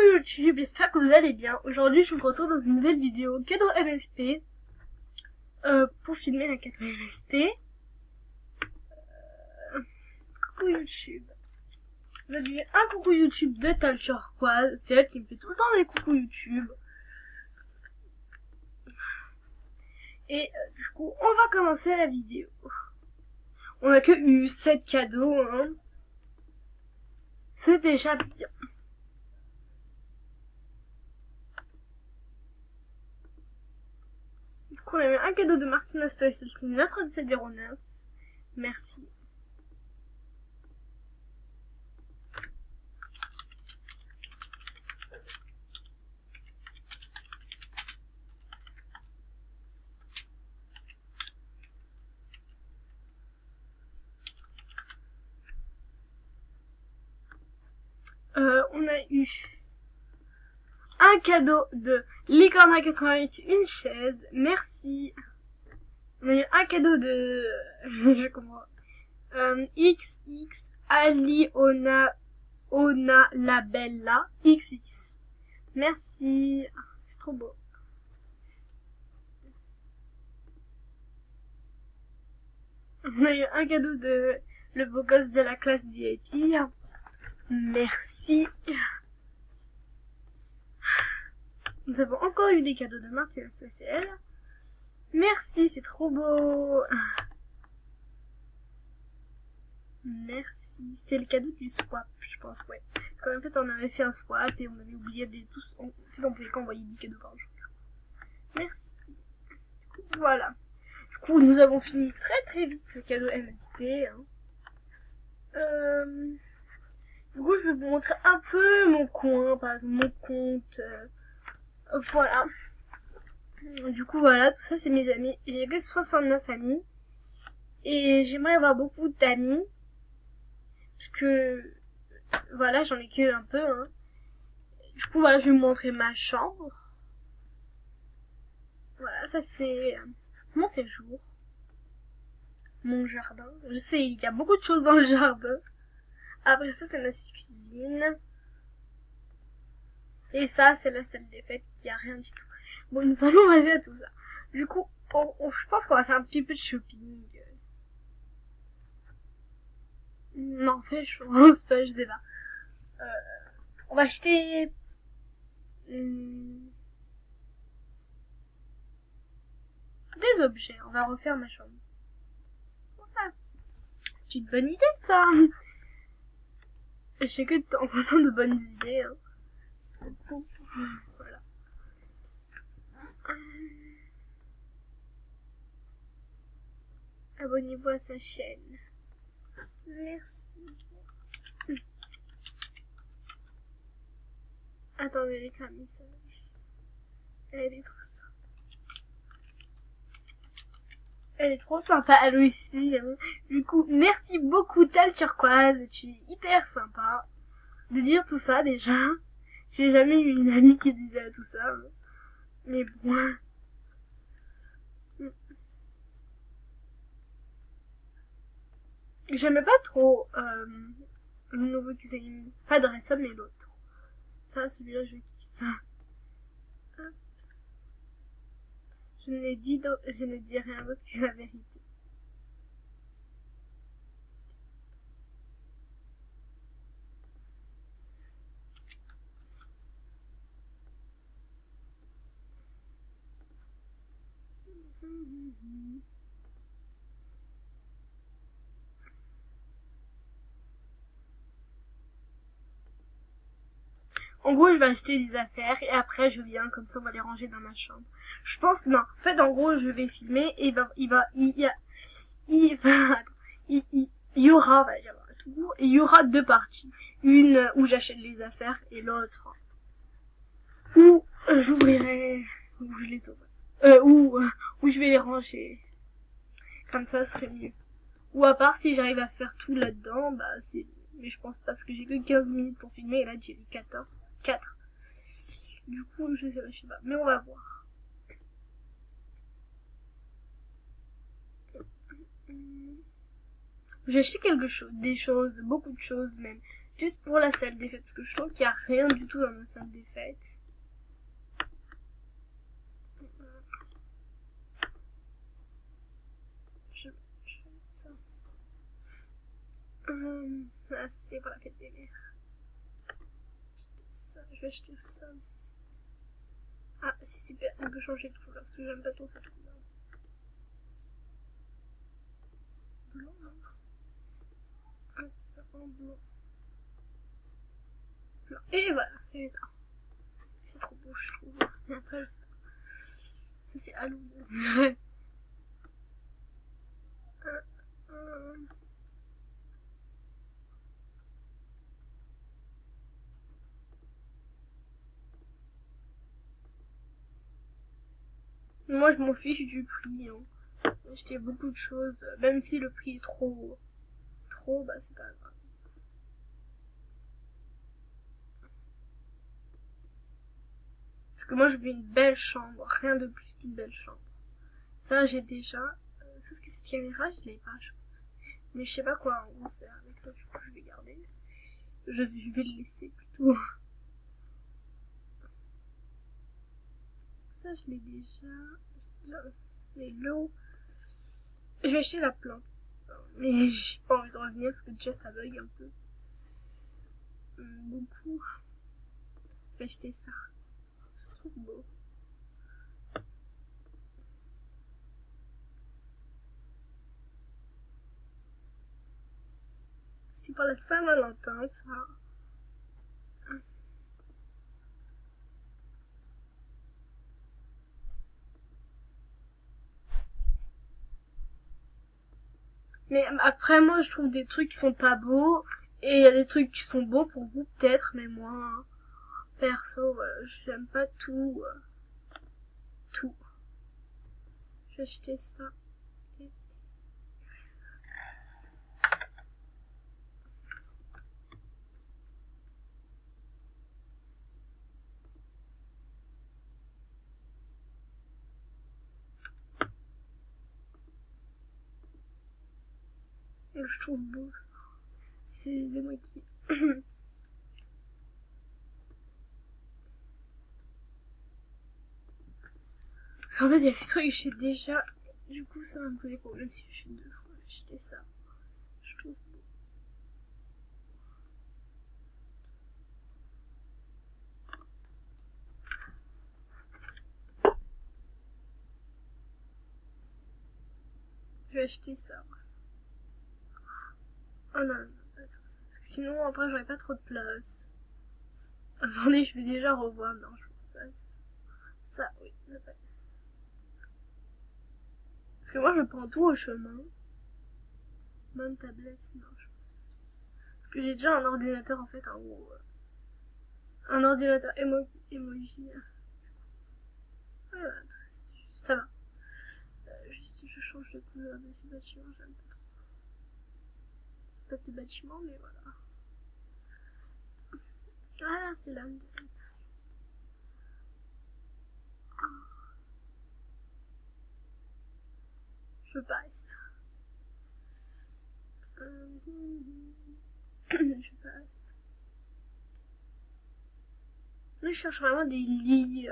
YouTube, j'espère que vous allez bien. Aujourd'hui, je vous retrouve dans une nouvelle vidéo cadeau MSP pour filmer la cadeau MSP. Coucou YouTube. Vous avez un coucou YouTube de Tal Turquoise, c'est elle qui me fait tout le temps des coucou YouTube. Et du coup, on va commencer la vidéo. On a que eu 7 cadeaux, hein. C'est déjà bien. Du coup, on a eu un cadeau de Martina Story, c'est notre 1709. Merci. On a eu un cadeau de Licorna 88, une chaise, merci. On a eu un cadeau de, je comprends, XX Aliona Ona Labella XX, merci, c'est trop beau. On a eu un cadeau de le beau gosse de la classe VIP, merci. Nous avons encore eu des cadeaux de Martin SCL. Merci, c'est trop beau. Merci. C'était le cadeau du swap, je pense, ouais. Quand en fait, on avait fait un swap et on avait oublié des tous. En fait, on pouvait qu'envoyer 10 cadeaux par jour. Merci. Du coup, voilà. Du coup, nous avons fini très vite ce cadeau MSP. Hein. Du coup, je vais vous montrer un peu mon coin, par exemple, mon compte. Voilà. Du coup, voilà, tout ça, c'est mes amis. J'ai que 69 amis. Et j'aimerais avoir beaucoup d'amis. Parce que, voilà, j'en ai que un peu, hein. Du coup, voilà, je vais vous montrer ma chambre. Voilà, ça c'est mon séjour. Mon jardin. Je sais, il y a beaucoup de choses dans le jardin. Après ça, c'est ma cuisine. Et ça, c'est la salle des fêtes qui a rien du tout. Bon, nous allons passer à tout ça. Du coup, je pense qu'on va faire un petit peu de shopping. Non, en fait, je pense pas, je sais pas. On va acheter... des objets. On va refaire ma chambre. Voilà. C'est une bonne idée, ça. Je sais que de temps en temps de bonnes idées. Hein. Voilà. Abonnez-vous à sa chaîne. Merci. Attendez, j'écris un message. Elle est trop sympa. Elle est trop sympa, elle aussi. Hein. Du coup, merci beaucoup Tal Turquoise. Tu es hyper sympa de dire tout ça déjà. J'ai jamais eu une amie qui disait tout ça. Hein. Mais bon. J'aimais pas trop le nouveau qu'ils avaient mis. Pas de Dress Up, mais l'autre. Ça, celui-là, je kiffe. Je n'ai dit rien d'autre que la vérité. En gros, je vais acheter les affaires et après je viens, comme ça on va les ranger dans ma chambre. Je pense, non. En fait, en gros, je vais filmer et il y aura, il y aura deux parties. Une où j'achète les affaires et l'autre où j'ouvrirai, où je les ouvrirai. Où je vais les ranger. Comme ça, ce serait mieux. Ou à part, si j'arrive à faire tout là-dedans, bah c'est... Mais je pense pas, parce que j'ai que 15 minutes pour filmer, et là j'ai eu 4. Du coup, je sais pas. Mais on va voir. J'ai acheté quelque chose, des choses, beaucoup de choses même. Juste pour la salle des fêtes, parce que je trouve qu'il n'y a rien du tout dans ma salle des fêtes. Je vais ça. Ah, c'est pour la fête des mères. Je vais acheter ça aussi. Ah, c'est super, on peut changer de couleur, parce que j'aime pas trop cette couleur. Blanc, non. Hop, ça en blanc. Blanc. Et voilà, c'est ça. C'est trop beau, je trouve. Et après, ça c'est Halloween. Moi, je m'en fiche du prix. Hein. J'ai acheté beaucoup de choses, même si le prix est trop, bah c'est pas grave. Parce que moi, je veux une belle chambre, rien de plus qu'une belle chambre. Ça, j'ai déjà. Sauf que cette caméra, je l'ai pas, je pense. Mais je sais pas quoi en faire avec ça, du coup, je vais garder. Je vais le laisser plutôt. Ça, je l'ai déjà. Mais l'eau. Je vais acheter la plante. Mais j'ai pas envie de revenir parce que déjà ça bug un peu. Beaucoup. Je vais acheter ça. C'est trop beau. C'est pour la Saint-Valentin, ça. Mais après, moi, je trouve des trucs qui sont pas beaux. Et il y a des trucs qui sont beaux pour vous, peut-être, mais moi, perso, voilà, j'aime pas tout. Tout. J'ai acheté ça. Je trouve beau, ça. C'est moi qui... Parce qu'en fait, il y a ces trucs que j'ai déjà. Du coup, ça va me poser problème si je suis 2 fois acheter ça. Je trouve beau. Je vais acheter ça. Oh non, non, attends. Parce que sinon, après, j'aurais pas trop de place. Attendez, je vais déjà revoir. Non, je pense pas. Ça, oui, ça passe. Parce que moi, je prends tout au chemin. Même tablette, non, je pense pas. Parce que j'ai déjà un ordinateur, en fait, en gros. Un ordinateur emoji. Voilà, ça va. Juste, je change de couleur de ces bâtiments, j'aime pas trop. Pas de ces bâtiments, mais voilà. Ah, c'est là. Je passe. Je passe. Là, je cherche vraiment des lits,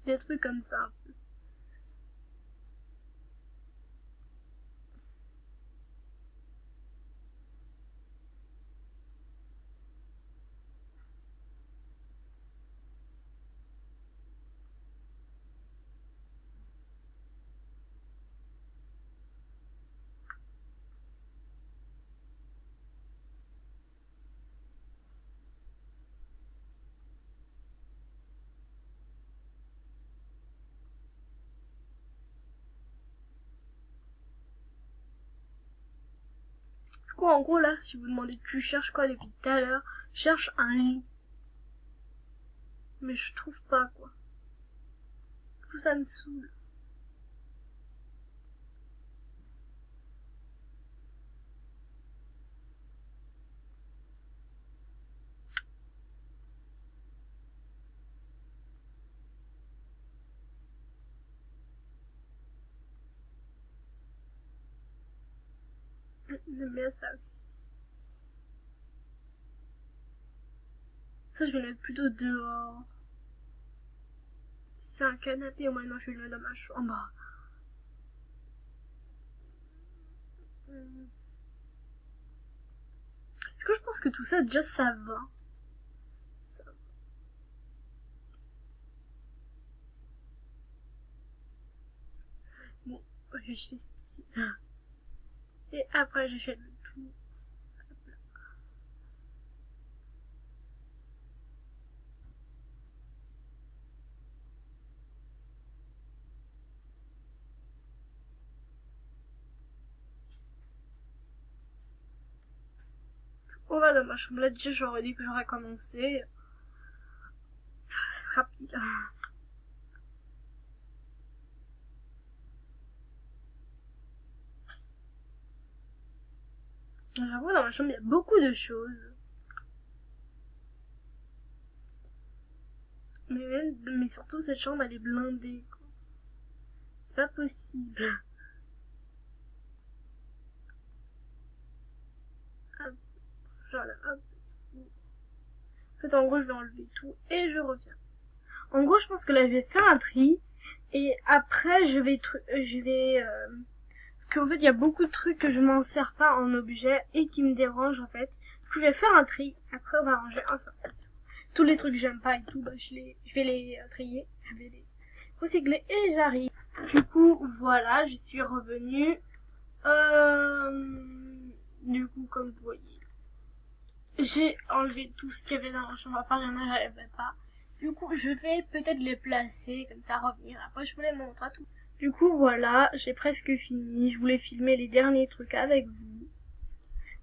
des trucs comme ça. Du coup, en gros, là, si vous demandez tu cherches quoi depuis tout à l'heure, je cherche un lit. Mais je trouve pas, quoi. Du coup, ça me saoule. J'aime bien ça aussi. Ça, je vais le mettre plutôt dehors. C'est un canapé, au moins non, je vais le mettre dans ma chambre. Du coup, je pense que tout ça, déjà, ça va. Ça va. Bon, je vais acheter ceci. Et après, j'achète le tout. On va dans ma chambre. Là, déjà, j'aurais dit que j'aurais commencé. C'est rapide. J'avoue, dans ma chambre, il y a beaucoup de choses. Mais surtout, cette chambre, elle est blindée, quoi. C'est pas possible. Hop, voilà, hop. En fait, en gros, je vais enlever tout et je reviens. En gros, je pense que là, je vais faire un tri. Et après, parce qu'en fait, il y a beaucoup de trucs que je m'en sers pas en objet et qui me dérangent, en fait. Du coup, je vais faire un tri. Après, on va ranger un seul. Tous les trucs que j'aime pas et tout, bah, je vais les trier. Je vais les recycler et j'arrive. Du coup, voilà, je suis revenue. Du coup, comme vous voyez, j'ai enlevé tout ce qu'il y avait dans la chambre. À part, il y en a, j'arrivais pas. Du coup, je vais peut-être les placer, comme ça, revenir. Après, je vous les montre à tout. Du coup, voilà, j'ai presque fini. Je voulais filmer les derniers trucs avec vous.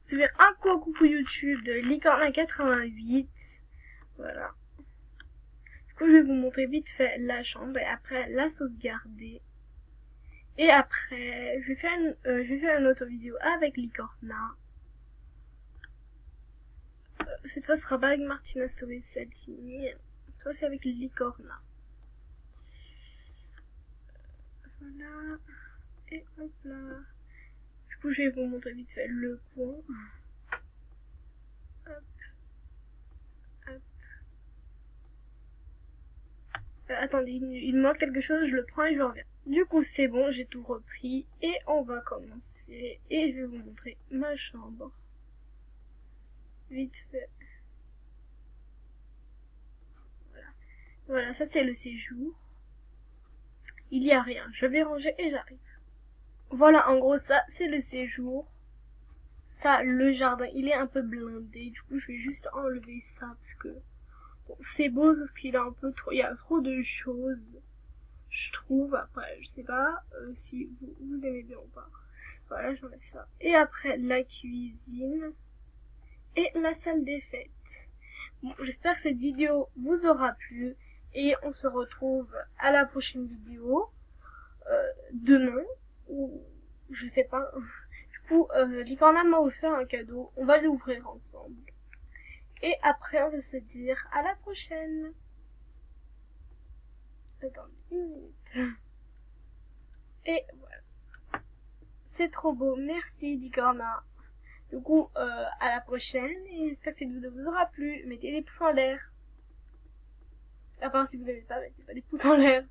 Vous avez un coucou YouTube de Licorne88. Voilà. Du coup, je vais vous montrer vite fait la chambre et après la sauvegarder. Et après, je vais faire une autre vidéo avec Licorna. Cette fois, ce sera pas avec Martina Story Saltini. Cette fois, c'est avec Licorna. Voilà. Et hop là. Du coup, je vais vous montrer vite fait le coin. Hop. Hop. Attendez, il me manque quelque chose, je le prends et je reviens. Du coup, c'est bon, j'ai tout repris. Et on va commencer. Et je vais vous montrer ma chambre. Vite fait. Voilà. Voilà, ça c'est le séjour. Il y a rien. Je vais ranger et j'arrive. Voilà, en gros, ça c'est le séjour. Ça, le jardin, il est un peu blindé. Du coup, je vais juste enlever ça parce que bon, c'est beau, sauf qu'il est un peu trop. Il y a trop de choses, je trouve. Après, je sais pas si vous aimez bien ou pas. Voilà, j'enlève ça. Et après, la cuisine et la salle des fêtes. Bon, j'espère que cette vidéo vous aura plu et on se retrouve à la prochaine vidéo demain ou je sais pas. Du coup, Licorna m'a offert un cadeau, on va l'ouvrir ensemble. Et après, on va se dire à la prochaine. Attendez une minute. Et voilà. C'est trop beau, merci Licorna. Du coup, à la prochaine et j'espère que cette vidéo vous aura plu. Mettez des pouces en l'air. À part si vous n'aimez pas, mettez pas des pouces en l'air.